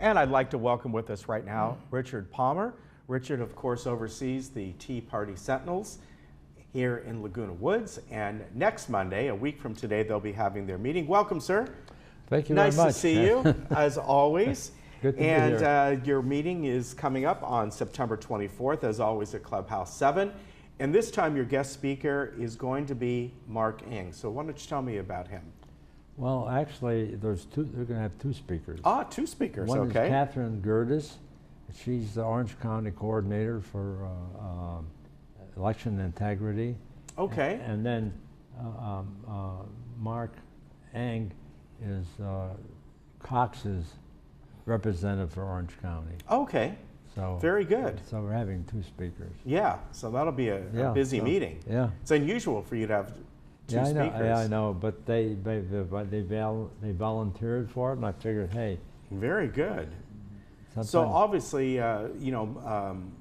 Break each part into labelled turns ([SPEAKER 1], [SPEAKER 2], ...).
[SPEAKER 1] And I'd like to welcome with us right now Richard Palmer. Richard, of course, oversees the Tea Party Sentinels here in Laguna Woods. And next Monday, a week from today, they'll be having their meeting. Welcome, sir.
[SPEAKER 2] Thank you very much.
[SPEAKER 1] Nice to see you, as always.
[SPEAKER 2] Good to be
[SPEAKER 1] here.
[SPEAKER 2] And
[SPEAKER 1] your meeting is coming up on September 24th, as always, at Clubhouse 7. And this time, your guest speaker is going to be Mark Ng. So why don't you tell me about him?
[SPEAKER 2] Well, actually, they're going to have two speakers.
[SPEAKER 1] Ah, two speakers,
[SPEAKER 2] One
[SPEAKER 1] okay.
[SPEAKER 2] is Catherine Gerdes. She's the Orange County coordinator for election integrity.
[SPEAKER 1] Okay.
[SPEAKER 2] And then Mark Ng is Cox's representative for Orange County.
[SPEAKER 1] Okay.
[SPEAKER 2] So
[SPEAKER 1] very good.
[SPEAKER 2] So we're having two speakers.
[SPEAKER 1] Yeah, so that'll be a busy meeting.
[SPEAKER 2] Yeah.
[SPEAKER 1] It's unusual for you to have two speakers.
[SPEAKER 2] Yeah, I know, but they volunteered for it, and I figured, hey.
[SPEAKER 1] Very good. So obviously,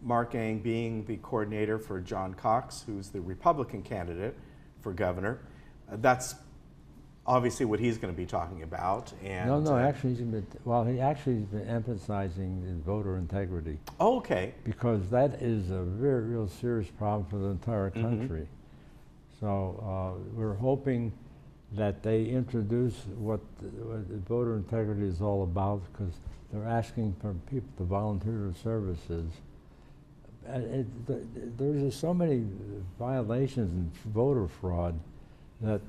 [SPEAKER 1] Mark Ng being the coordinator for John Cox, who's the Republican candidate for governor, that's obviously what he's going to be talking about. And
[SPEAKER 2] no, actually, he actually has been emphasizing voter integrity.
[SPEAKER 1] Oh, okay.
[SPEAKER 2] Because that is a very real serious problem for the entire country. So we're hoping that they introduce what voter integrity is all about, because they're asking for people to volunteer their services. There's just so many violations and voter fraud that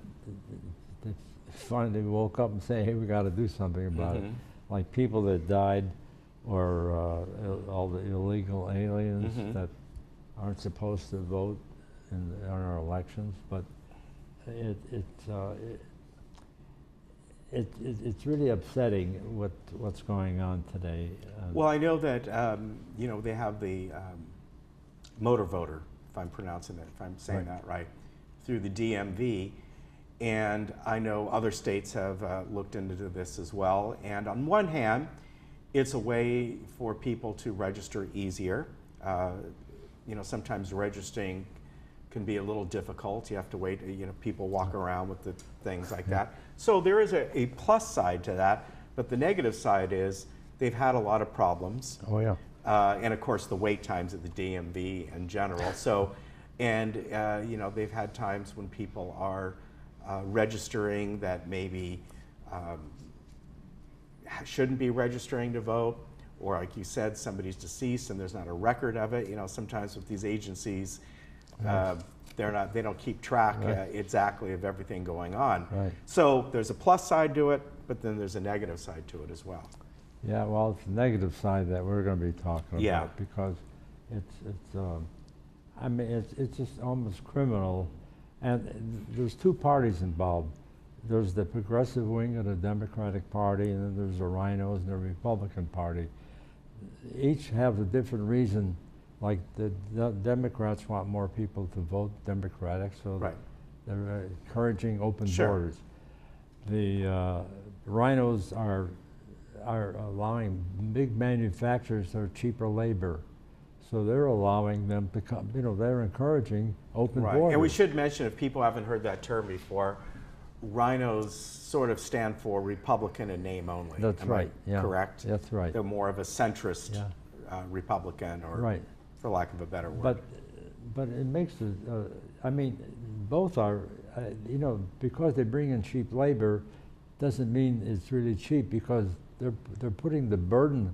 [SPEAKER 2] they finally woke up and say, hey, we got to do something about it. Like people that died, or all the illegal aliens that aren't supposed to vote in our elections, but it's really upsetting what's going on today.
[SPEAKER 1] Well, I know that they have the motor voter, if I'm pronouncing it, if I'm saying that right, through the DMV, and I know other states have looked into this as well. And on one hand, it's a way for people to register easier. Sometimes registering can be a little difficult. You have to wait, people walk around with the things like that. So there is a plus side to that, but the negative side is they've had a lot of problems.
[SPEAKER 2] Oh, yeah.
[SPEAKER 1] And of course the wait times at the DMV in general. So, and they've had times when people are registering that maybe shouldn't be registering to vote, or like you said, somebody's deceased and there's not a record of it. Sometimes with these agencies, they don't keep track exactly of everything going on.
[SPEAKER 2] Right.
[SPEAKER 1] So there's a plus side to it, but then there's a negative side to it as well.
[SPEAKER 2] Yeah, well, it's the negative side that we're going to be talking about, because it's just almost criminal. And there's two parties involved. There's the progressive wing of the Democratic Party, and then there's the Rhinos and the Republican Party. Each have a different reason. Like the Democrats want more people to vote Democratic, so they're encouraging open borders. The Rhinos are allowing big manufacturers their cheaper labor, so they're allowing them to come. They're encouraging open borders.
[SPEAKER 1] And we should mention, if people haven't heard that term before, Rhinos sort of stand for Republican in name only.
[SPEAKER 2] That's right. Yeah.
[SPEAKER 1] Correct.
[SPEAKER 2] That's right.
[SPEAKER 1] They're more of a centrist Republican, or for lack of a better word.
[SPEAKER 2] But it makes both are, because they bring in cheap labor, doesn't mean it's really cheap, because they're putting the burden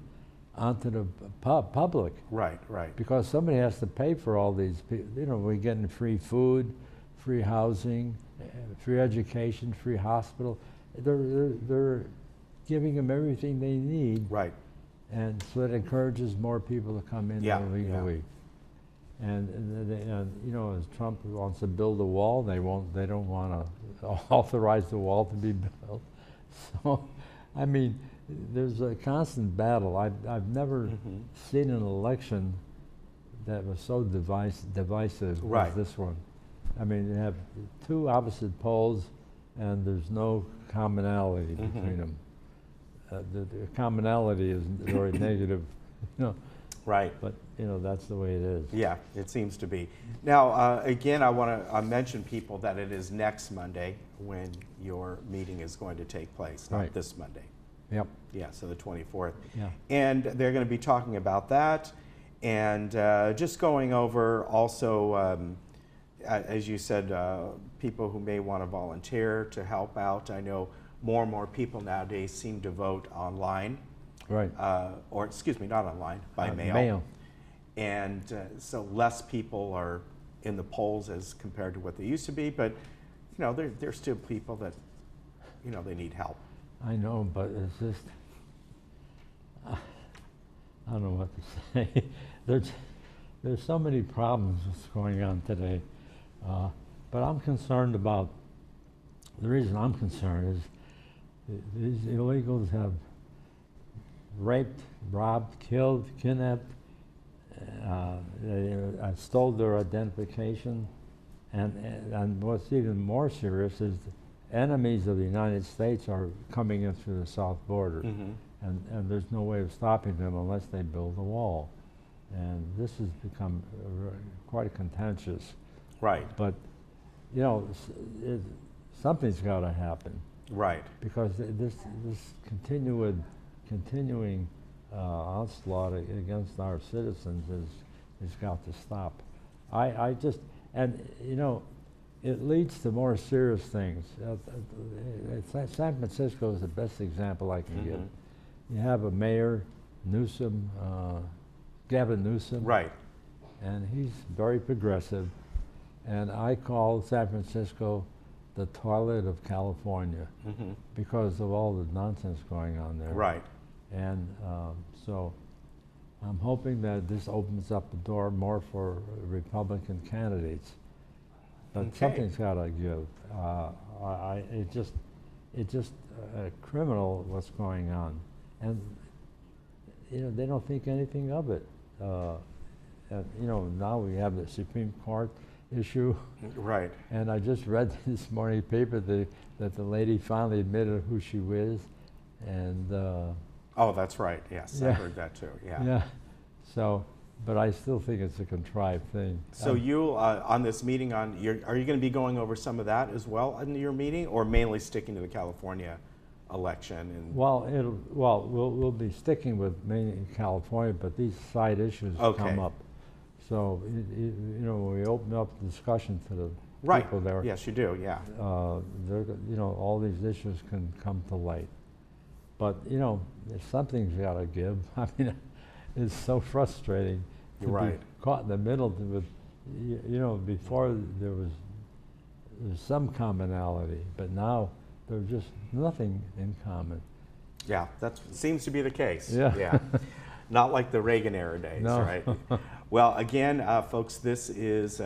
[SPEAKER 2] onto the public. Right. Because somebody has to pay for all these people. We're getting free food, free housing, free education, free hospital. They're giving them everything they need. Right. And so it encourages more people to come in illegally. And as Trump wants to build a wall, they don't want to authorize the wall to be built. So, there's a constant battle. I've never seen an election that was so divisive as this one. You have two opposite poles, and there's no commonality between them. The commonality is very negative, Right. But that's the way it is.
[SPEAKER 1] Yeah, it seems to be. Now, again, I want to mention people that it is next Monday when your meeting is going to take place, not this Monday.
[SPEAKER 2] Yep.
[SPEAKER 1] Yeah, so the 24th.
[SPEAKER 2] Yeah.
[SPEAKER 1] And they're going to be talking about that, and just going over also, as you said, people who may want to volunteer to help out. I know more and more people nowadays seem to vote online.
[SPEAKER 2] Right.
[SPEAKER 1] Or excuse me, not online, by mail.
[SPEAKER 2] Mail.
[SPEAKER 1] And so less people are in the polls as compared to what they used to be, but you know, there's still people that, you know, they need help.
[SPEAKER 2] I know, but it's just, I don't know what to say. There's so many problems that's going on today. But I'm concerned about, the reason I'm concerned is these illegals have raped, robbed, killed, kidnapped, they stole their identification, and what's even more serious is the enemies of the United States are coming in through the south border, and there's no way of stopping them unless they build a wall. And this has become quite contentious.
[SPEAKER 1] Right.
[SPEAKER 2] But, you know, something's got to happen.
[SPEAKER 1] Right.
[SPEAKER 2] Because this continuing onslaught against our citizens has got to stop. I just, and you know, it leads to more serious things. San Francisco is the best example I can give. You have a mayor, Newsom, Gavin Newsom.
[SPEAKER 1] Right.
[SPEAKER 2] And he's very progressive. And I call San Francisco the toilet of California because of all the nonsense going on there.
[SPEAKER 1] Right.
[SPEAKER 2] And so I'm hoping that this opens up the door more for Republican candidates. But something's got to give. It's just criminal what's going on, and you know they don't think anything of it. You know, now we have the Supreme Court issue.
[SPEAKER 1] Right.
[SPEAKER 2] And I just read this morning paper that the lady finally admitted who she was, and.
[SPEAKER 1] Oh, that's right. Yes,
[SPEAKER 2] yeah.
[SPEAKER 1] I heard that too. Yeah.
[SPEAKER 2] Yeah. So, but I still think it's a contrived thing.
[SPEAKER 1] So you, on this meeting, are you going to be going over some of that as well in your meeting, or mainly sticking to the California election? And
[SPEAKER 2] well, we'll be sticking with mainly California, but these side issues come up. So, you know, when we open up the discussion to the people there.
[SPEAKER 1] Yes, you do. Yeah.
[SPEAKER 2] You know, all these issues can come to light. But, you know, something's got to give. I mean, it's so frustrating to be caught in the middle with, you know, before there's some commonality, but now there's just nothing in common.
[SPEAKER 1] Yeah, that seems to be the case.
[SPEAKER 2] Yeah.
[SPEAKER 1] Yeah. Not like the Reagan era days,
[SPEAKER 2] no.
[SPEAKER 1] right? Well, again, folks, this is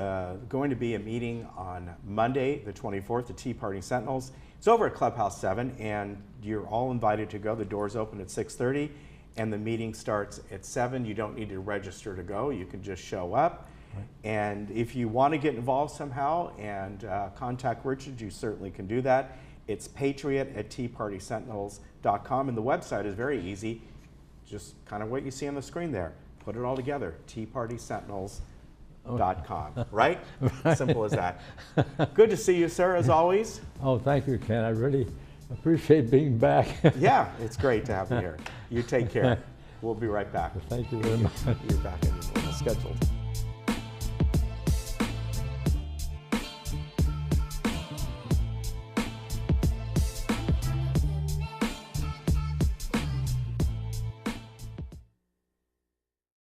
[SPEAKER 1] going to be a meeting on Monday, the 24th, the Tea Party Sentinels. It's over at Clubhouse 7, and you're all invited to go. The doors open at 6:30, and the meeting starts at 7. You don't need to register to go. You can just show up. Right. And if you want to get involved somehow and contact Richard, you certainly can do that. It's patriot@teapartysentinels.com, and the website is very easy. Just kind of what you see on the screen there. Put it all together, teapartysentinels.com, right? Simple as that. Good to see you, sir, as always.
[SPEAKER 2] Oh, thank you, Ken. I really appreciate being back.
[SPEAKER 1] Yeah, it's great to have you here. You take care. We'll be right back.
[SPEAKER 2] Thank you very much.
[SPEAKER 1] You're back on your scheduled.